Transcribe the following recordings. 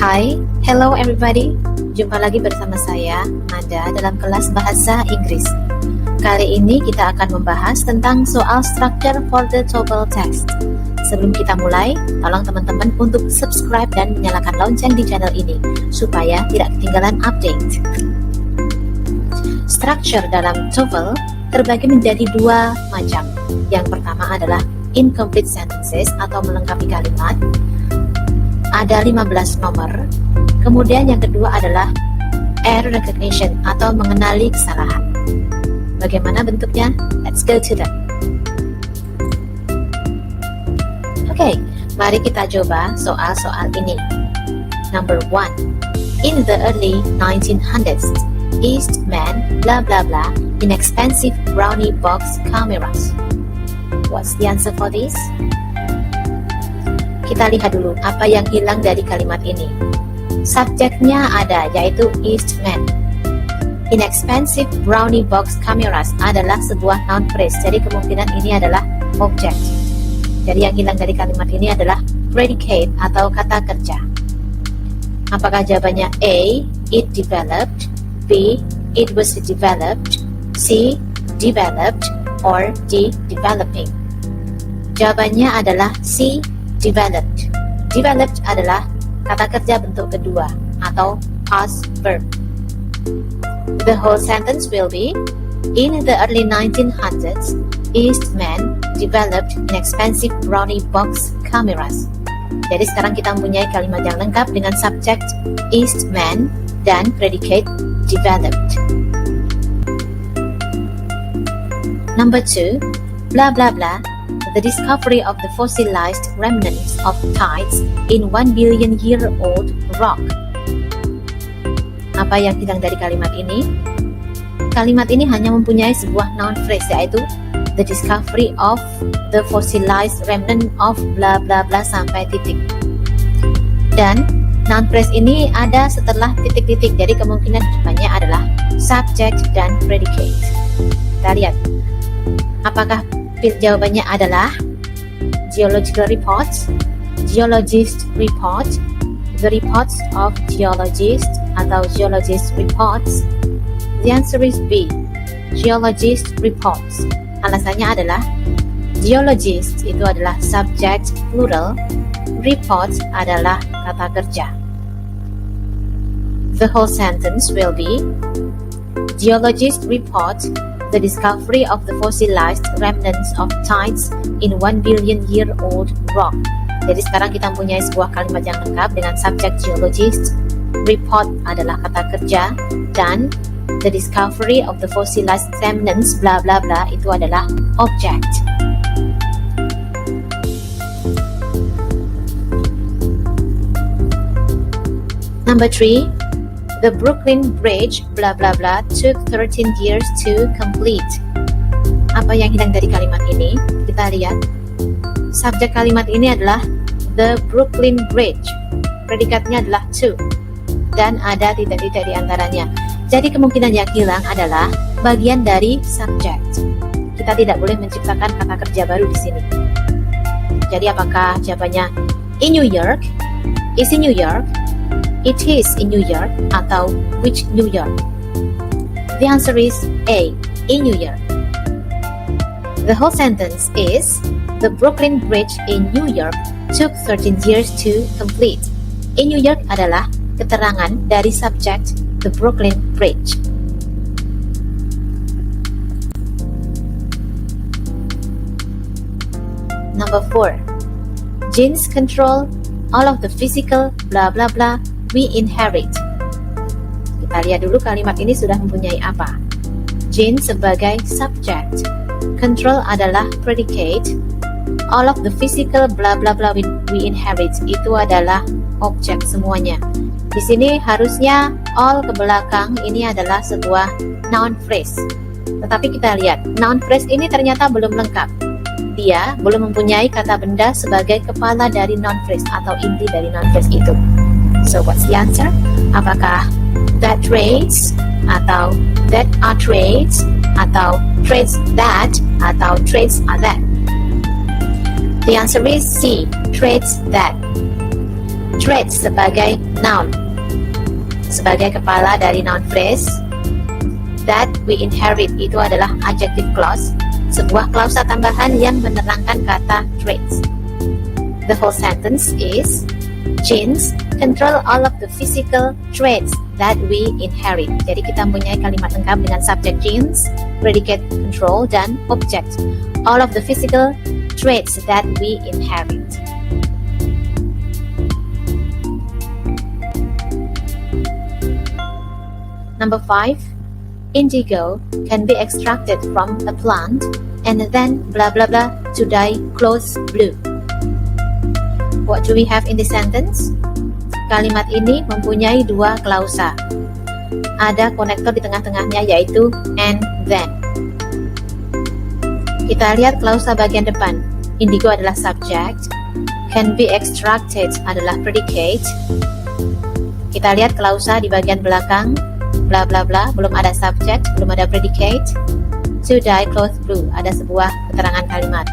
Hai, hello everybody. Jumpa lagi bersama saya, Mada, dalam kelas Bahasa Inggris. Kali ini kita akan membahas tentang soal structure for the TOEFL test. Sebelum kita mulai, tolong teman-teman untuk subscribe dan menyalakan lonceng di channel ini, supaya tidak ketinggalan update. Structure dalam TOEFL terbagi menjadi dua macam. Yang pertama adalah incomplete sentences atau melengkapi kalimat. Ada 15 nomor. Kemudian yang kedua adalah error recognition atau mengenali kesalahan. Bagaimana bentuknya? Let's go to them. Oke, mari kita coba soal-soal ini. Number 1. In the early 1900s, Eastman blah blah blah inexpensive brownie box cameras. What's the answer for this? Kita lihat dulu apa yang hilang dari kalimat ini. Subjeknya ada, yaitu Eastman. Inexpensive brownie box cameras adalah sebuah noun phrase, jadi kemungkinan ini adalah object. Jadi yang hilang dari kalimat ini adalah predicate atau kata kerja. Apakah jawabannya A, it developed, B, it was developed, C, developed, or D, developing? Jawabannya adalah C, developed. Developed adalah kata kerja bentuk kedua atau past verb. The whole sentence will be, in the early 1900s, Eastman developed inexpensive brownie box cameras. Jadi sekarang kita mempunyai kalimat yang lengkap dengan subject Eastman dan predicate developed. Number 2, blah blah blah. The discovery of the fossilized remnants of tides in 1 billion-year-old rock. Apa yang hilang dari kalimat ini? Kalimat ini hanya mempunyai sebuah noun phrase, yaitu the discovery of the fossilized remnant of bla bla bla sampai titik. Dan noun phrase ini ada setelah titik-titik, jadi kemungkinan jawabannya adalah subject dan predicate. Kita lihat. Apakah jawabannya adalah geological reports, geologist report, the reports of geologists atau geologist reports? The answer is B, geologist reports. Alasannya adalah geologist itu adalah subject plural, reports adalah kata kerja. The whole sentence will be, geologist report the discovery of the fossilized remnants of tides in 1 billion-year-old rock. Jadi sekarang kita mempunyai sebuah kalimat yang lengkap dengan subject geologist, report adalah kata kerja, dan the discovery of the fossilized remnants bla bla bla itu adalah object. Number 3, the Brooklyn Bridge blah blah blah took 13 years to complete. Apa yang hilang dari kalimat ini? Kita lihat. Subjek kalimat ini adalah the Brooklyn Bridge. Predikatnya adalah to. Dan ada titik-titik di antaranya. Jadi kemungkinan yang hilang adalah bagian dari subject. Kita tidak boleh menciptakan kata kerja baru di sini. Jadi apakah jawabannya in New York, is in New York, it is in New York, atau which New York? The answer is A, in New York. The whole sentence is, the Brooklyn Bridge in New York took 13 years to complete. In New York adalah keterangan dari subject the Brooklyn Bridge. Number 4, genes control all of the physical blah blah blah we inherit. Kita lihat dulu kalimat ini sudah mempunyai apa. Gene sebagai subject, control adalah predicate, all of the physical blah blah blah we inherit itu adalah objek semuanya. Di sini harusnya all ke belakang ini adalah sebuah noun phrase. Tetapi kita lihat, noun phrase ini ternyata belum lengkap. Dia belum mempunyai kata benda sebagai kepala dari noun phrase atau inti dari noun phrase itu. So what's the answer? Apakah that traits, atau that are traits, atau traits that, atau traits are that? The answer is C, traits that. traits sebagai noun, sebagai kepala dari noun phrase. That we inherit itu adalah adjective clause, sebuah klausa tambahan yang menerangkan kata traits. The whole sentence is, genes control all of the physical traits that we inherit. Jadi kita mempunyai kalimat lengkap dengan subject genes, predicate control, dan object. All of the physical traits that we inherit. Number 5. Indigo can be extracted from a plant and then blah blah blah to dye clothes blue. What do we have in this sentence? Kalimat ini mempunyai dua klausa. Ada konektor di tengah-tengahnya yaitu and then. Kita lihat klausa bagian depan. Indigo adalah subject, can be extracted adalah predicate. Kita lihat klausa di bagian belakang. Bla bla bla, belum ada subject, belum ada predicate. To dye clothes blue, ada sebuah keterangan kalimat.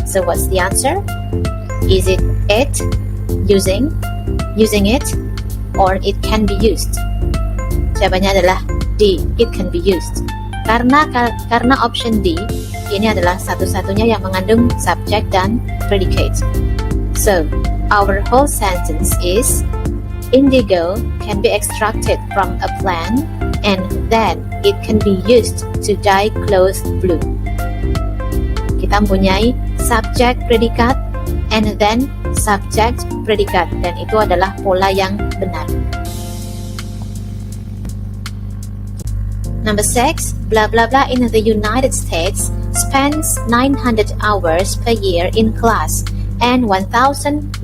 So what's the answer? Is it using it, or it can be used? Jawabannya adalah D, it can be used. Karena option D ini adalah satu-satunya yang mengandung subject dan predicate. So our whole sentence is, indigo can be extracted from a plant and then it can be used to dye clothes blue. Kita mempunyai subject predikat and then subject predikat, dan itu adalah pola yang benar. Number 6, blah blah blah in the United States spends 900 hours per year in class and 1,170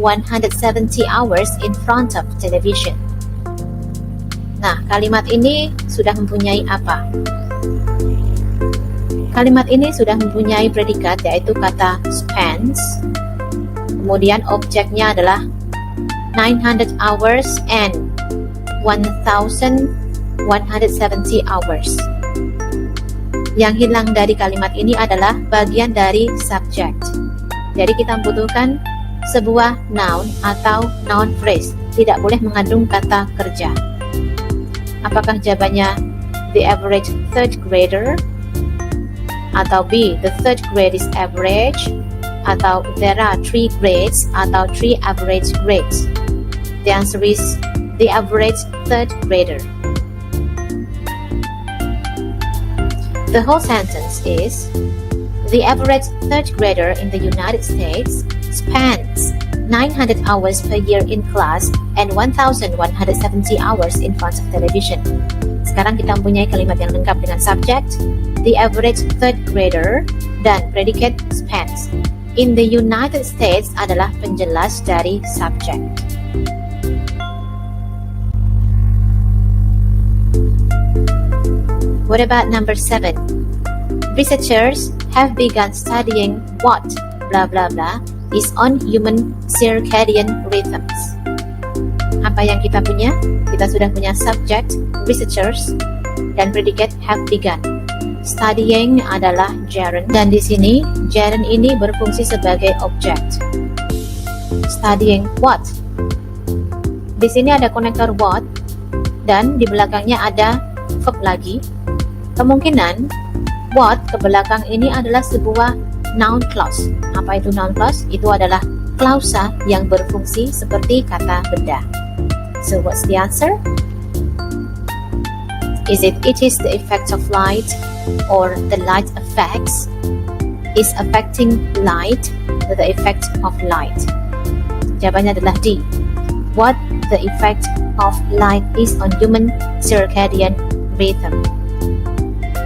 hours in front of television. Nah, kalimat ini sudah mempunyai apa? Kalimat ini sudah mempunyai predikat yaitu kata spends. Kemudian objeknya adalah 900 hours and 1,170 hours. Yang hilang dari kalimat ini adalah bagian dari subject. Jadi kita membutuhkan sebuah noun atau noun phrase, tidak boleh mengandung kata kerja. Apakah jawabannya the average third grader, atau B, the third grade is average, atau there are 3 grades, atau 3 average grades? The answer is the average third grader. The whole sentence is, the average third grader in the United States spends 900 hours per year in class and 1,170 hours in front of television. Sekarang kita mempunyai kalimat yang lengkap dengan subject, the average third grader, dan predicate spends. In the United States adalah penjelas dari subject. What about number 7? Researchers have begun studying what blah blah blah is on human circadian rhythms. Apa yang kita punya? Kita sudah punya subject, researchers, dan predicate have begun. Studying adalah gerund, dan di sini gerund ini berfungsi sebagai object. Studying what? Di sini ada konektor what, dan di belakangnya ada verb lagi. Kemungkinan what ke belakang ini adalah sebuah noun clause. Apa itu noun clause? Itu adalah klausa yang berfungsi seperti kata benda. So what's the answer? Is it is the effect of light, or the light effects is affecting light, or the effect of light? Jawabannya adalah D. What the effect of light is on human circadian rhythm.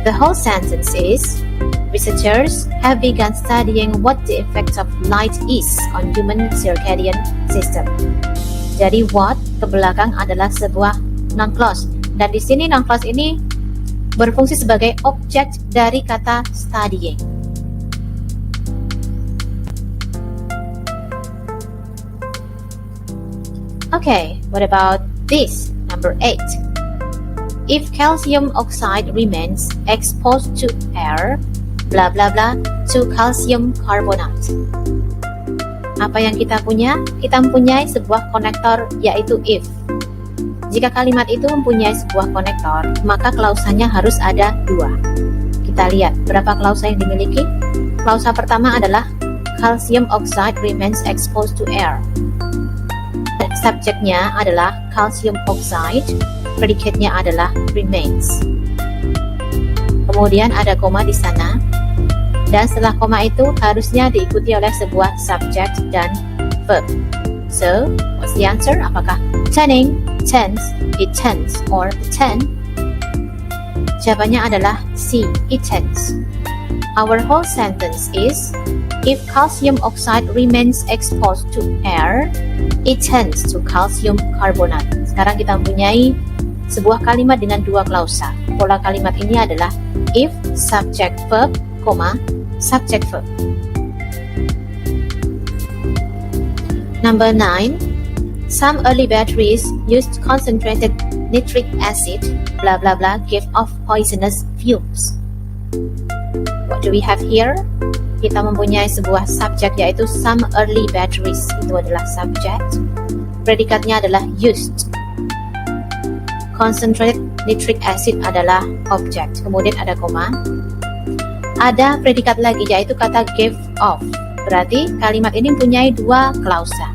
The whole sentence is, researchers have begun studying what the effect of light is on human circadian system. Jadi what ke belakang adalah sebuah noun clause, dan di sini noun clause ini berfungsi sebagai objek dari kata studying. Okay, what about this? Number 8. If calcium oxide remains exposed to air, blah blah blah, to calcium carbonate. Apa yang kita punya? Kita mempunyai sebuah konektor yaitu if. Jika kalimat itu mempunyai sebuah konektor, maka klausanya harus ada 2. Kita lihat berapa klausa yang dimiliki. Klausa pertama adalah calcium oxide remains exposed to air. Subjeknya adalah calcium oxide, predikatnya adalah remains. Kemudian ada koma di sana. Dan setelah koma itu harusnya diikuti oleh sebuah subject dan verb. So, what's the answer? Apakah turning, turns, it turns, or the turn? Jawabannya adalah C, it turns. Our whole sentence is, if calcium oxide remains exposed to air, it turns to calcium carbonate. Sekarang kita mempunyai sebuah kalimat dengan 2 klausa. Pola kalimat ini adalah if, subject, verb, subject verb. Number 9. Some early batteries used concentrated nitric acid, blah blah blah, give off poisonous fumes. What do we have here? Kita mempunyai sebuah subject yaitu some early batteries. Itu adalah subject. Predikatnya adalah used. Concentrated nitric acid adalah object. Kemudian ada koma. Ada predikat lagi yaitu kata give off. Berarti kalimat ini mempunyai 2 klausa.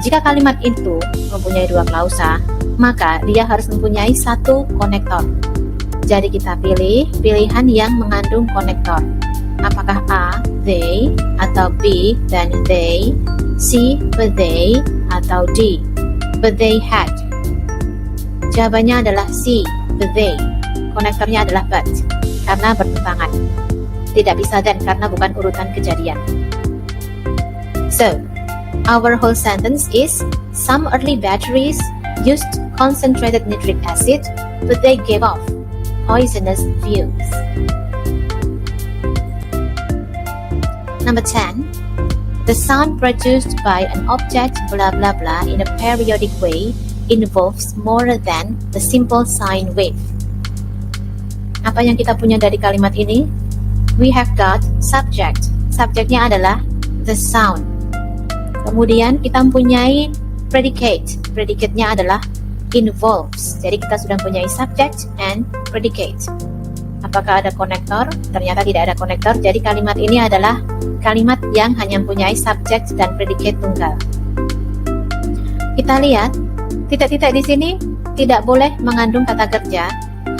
Jika kalimat itu mempunyai 2 klausa, maka dia harus mempunyai 1 konektor. Jadi kita pilih pilihan yang mengandung konektor. Apakah A, they, atau B, then they, C, but they, atau D, but they had. Jawabannya adalah C, but they. Konektornya adalah but, karena bertentangan. Tidak bisa then karena bukan urutan kejadian. So, our whole sentence is, some early batteries used concentrated nitric acid, but they gave off poisonous fumes. Number 10. The sound produced by an object blah blah blah in a periodic way involves more than the simple sine wave. Apa yang kita punya dari kalimat ini? We have got subject. Subjeknya adalah the sound. Kemudian kita mempunyai predicate. Predicate-nya adalah involves. Jadi kita sudah mempunyai subject and predicate. Apakah ada konektor? Ternyata tidak ada konektor. Jadi kalimat ini adalah kalimat yang hanya mempunyai subject dan predicate tunggal. Kita lihat titik-titik di sini tidak boleh mengandung kata kerja,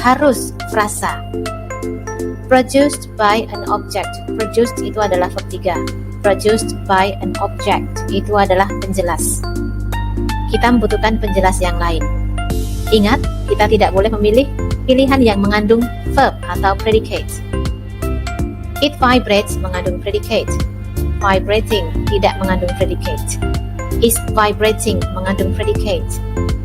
harus frasa. Produced by an object. Produced itu adalah verb 3. Produced by an object itu adalah penjelas. Kita membutuhkan penjelas yang lain. Ingat, kita tidak boleh memilih pilihan yang mengandung verb atau predicate. It vibrates mengandung predicate. Vibrating tidak mengandung predicate. Is vibrating mengandung predicate.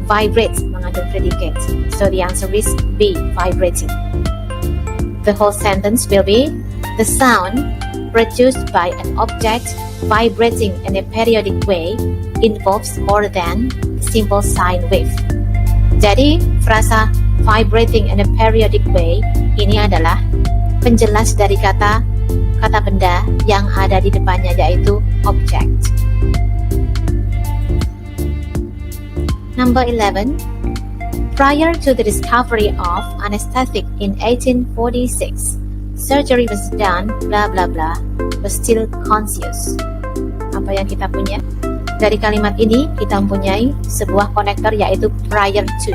Vibrates mengandung predicate. So the answer is B, vibrating. The whole sentence will be, the sound produced by an object vibrating in a periodic way involves more than simple sine wave. Jadi, frasa vibrating in a periodic way ini adalah penjelas dari kata benda yang ada di depannya, yaitu object. Number 11. Prior to the discovery of anesthetic in 1846, surgery was done, blah blah blah, was still conscious. Apa yang kita punya? Dari kalimat ini kita mempunyai sebuah konektor yaitu prior to.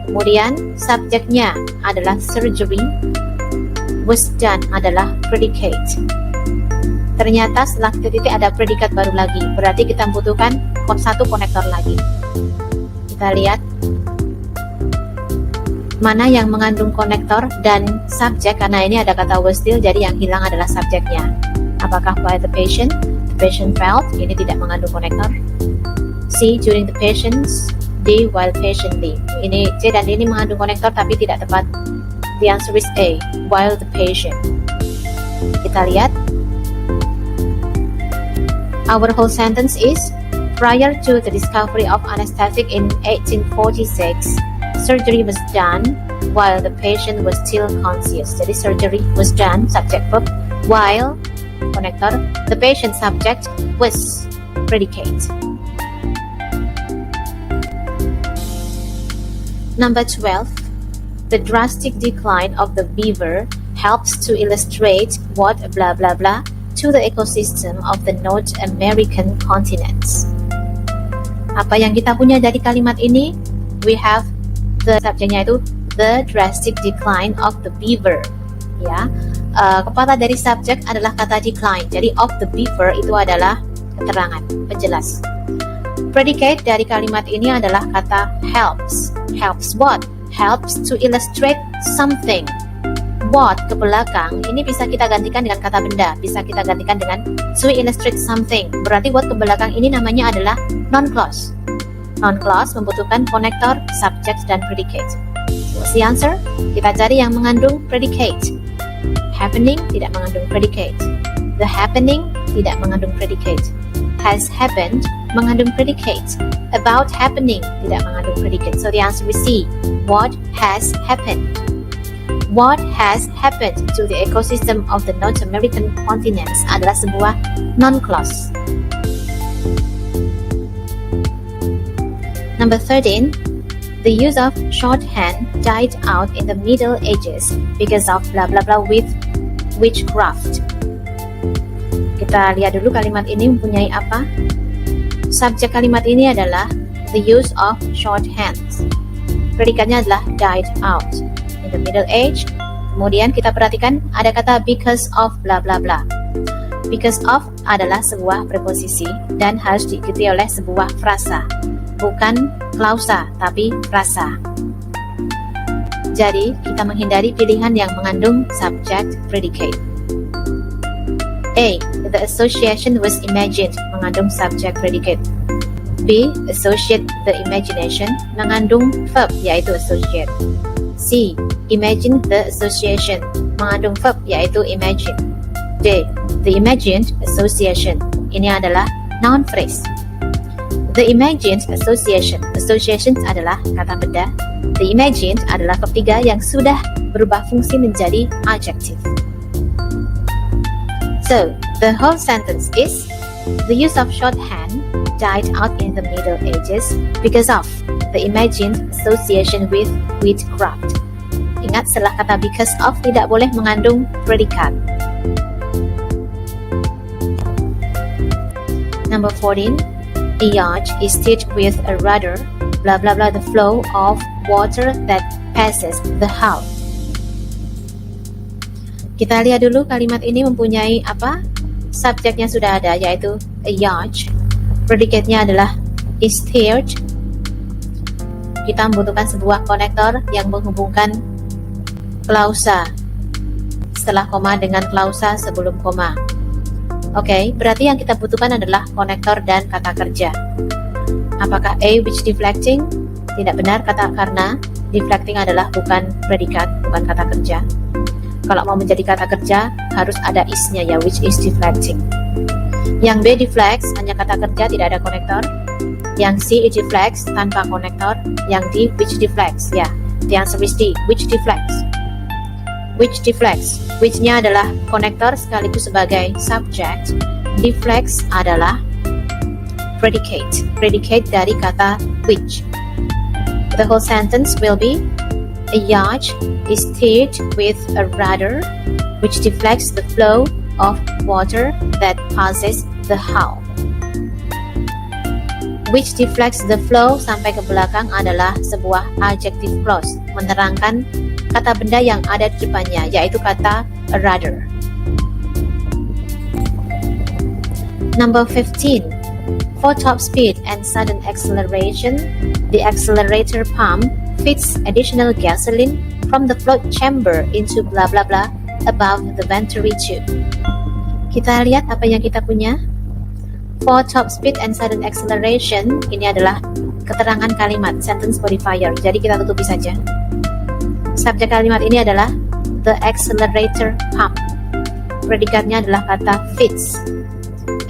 Kemudian subjeknya adalah surgery, was done adalah predicate. Ternyata setelah titik ada predikat baru lagi, berarti kita membutuhkan 1 konektor lagi. Kita lihat mana yang mengandung konektor dan subjek, karena ini ada kata was still, jadi yang hilang adalah subjeknya. Apakah while the patient felt, ini tidak mengandung konektor. C, during the patient's. D, while patiently. Ini C dan D ini mengandung konektor tapi tidak tepat. The answer is A, while the patient. Kita lihat. Our whole sentence is, prior to the discovery of anesthetic in 1846, surgery was done while the patient was still conscious. Jadi surgery was done, subject verb, while konektor. The patient subject was predicate. Number 12. The drastic decline of the beaver helps to illustrate what blah blah blah to the ecosystem of the North American continents. Apa yang kita punya dari kalimat ini? We have the subjeknya itu the drastic decline of the beaver. Ya, kepala dari subjek adalah kata decline. Jadi of the beaver itu adalah keterangan, penjelas. Predicate dari kalimat ini adalah kata helps. Helps what? Helps to illustrate something. What ke belakang ini bisa kita gantikan dengan kata benda, bisa kita gantikan dengan to illustrate something. Berarti what ke belakang ini namanya adalah non-clause. Non-clause membutuhkan konektor, subject, dan predicate. What's the answer? Kita cari yang mengandung predicate. Happening tidak mengandung predicate. The happening tidak mengandung predicate. Has happened mengandung predicate. About happening tidak mengandung predicate. So the answer is C. What has happened? What has happened to the ecosystem of the North American continents adalah sebuah non-clause. Number 13. The use of shorthand died out in the Middle Ages because of blah blah blah with witchcraft. Kita lihat dulu kalimat ini mempunyai apa? Subjek kalimat ini adalah the use of shorthands. Predikatnya adalah died out in the Middle Age. Kemudian kita perhatikan ada kata because of blah blah blah. Because of adalah sebuah preposisi dan harus diikuti oleh sebuah frasa. Bukan klausa, tapi frasa. Jadi, kita menghindari pilihan yang mengandung subject predicate. A. The association was imagined mengandung subject predicate. B. Associate the imagination mengandung verb yaitu associate. C. Imagine the association mengandung verb yaitu imagine. D. The imagined association ini adalah noun phrase. The imagined association. Associations adalah kata benda. The imagined adalah verb 3 yang sudah berubah fungsi menjadi adjective. So, the whole sentence is the use of shorthand died out in the Middle Ages because of the imagined association with witchcraft. Ingat, setelah kata because of tidak boleh mengandung predikat. Number 14. A yacht is steered with a rudder, blah blah blah, the flow of water that passes the hull. Kita lihat dulu kalimat ini mempunyai apa? Subjeknya sudah ada, yaitu a yacht. Predicate-nya adalah is steered. Kita membutuhkan sebuah konektor yang menghubungkan klausa setelah koma dengan klausa sebelum koma. Oke, berarti yang kita butuhkan adalah konektor dan kata kerja. Apakah A which deflecting? Tidak benar, karena deflecting adalah bukan predikat, bukan kata kerja. Kalau mau menjadi kata kerja harus ada is-nya ya, which is deflecting. Yang B deflects, hanya kata kerja, tidak ada konektor. Yang C it deflects tanpa konektor. Yang D which deflects, ya. The answer is D, which deflects. Which deflects. Which-nya adalah konektor sekaligus sebagai subject. Deflects adalah predicate. Predicate dari kata which. The whole sentence will be a yacht is steered with a rudder which deflects the flow of water that passes the hull. Which deflects the flow sampai ke belakang adalah sebuah adjective clause menerangkan kata benda yang ada di depannya, yaitu kata a rudder. Number 15. For top speed and sudden acceleration, the accelerator pump feeds additional gasoline from the float chamber into blah blah blah above the venturi tube. Kita lihat apa yang kita punya. For top speed and sudden acceleration, ini adalah keterangan kalimat, sentence modifier. Jadi kita tutupi saja. Subjek kalimat ini adalah the accelerator pump. Predikatnya adalah kata feeds.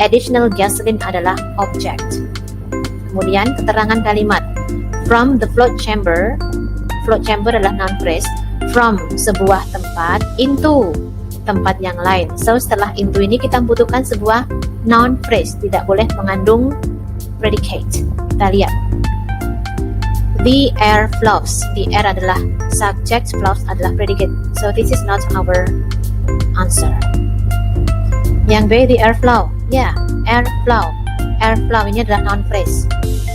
Additional gasoline adalah object. Kemudian keterangan kalimat from the float chamber. Float chamber adalah noun phrase. From sebuah tempat into tempat yang lain. So setelah into ini kita membutuhkan sebuah noun phrase, tidak boleh mengandung predicate. Kita lihat. The air flows. The air adalah subject, flows adalah predicate. So this is not our answer. Yang B, the air flow. Ya, air flow. Air flow ini adalah noun phrase.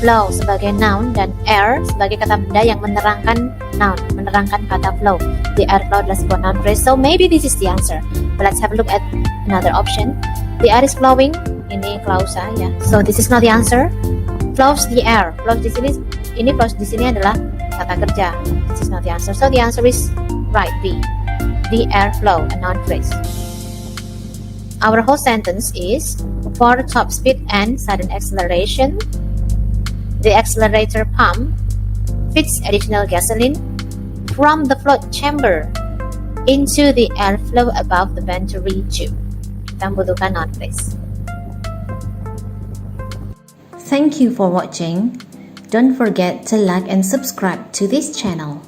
Flow sebagai noun dan air sebagai kata benda yang menerangkan noun, menerangkan kata flow. The air flow adalah sebuah noun phrase. So maybe this is the answer. But let's have a look at another option. The air is flowing. Ini klausa ya. So this is not the answer. Flows the air. Flows di sini, ini flows di sini adalah kata kerja. This is not the answer. So the answer is right, B. The air flow, a noun phrase. Our whole sentence is, for top speed and sudden acceleration, the accelerator pump feeds additional gasoline from the float chamber into the airflow above the venturi tube. Kita membutuhkan noun phrase. Thank you for watching. Don't forget to like and subscribe to this channel.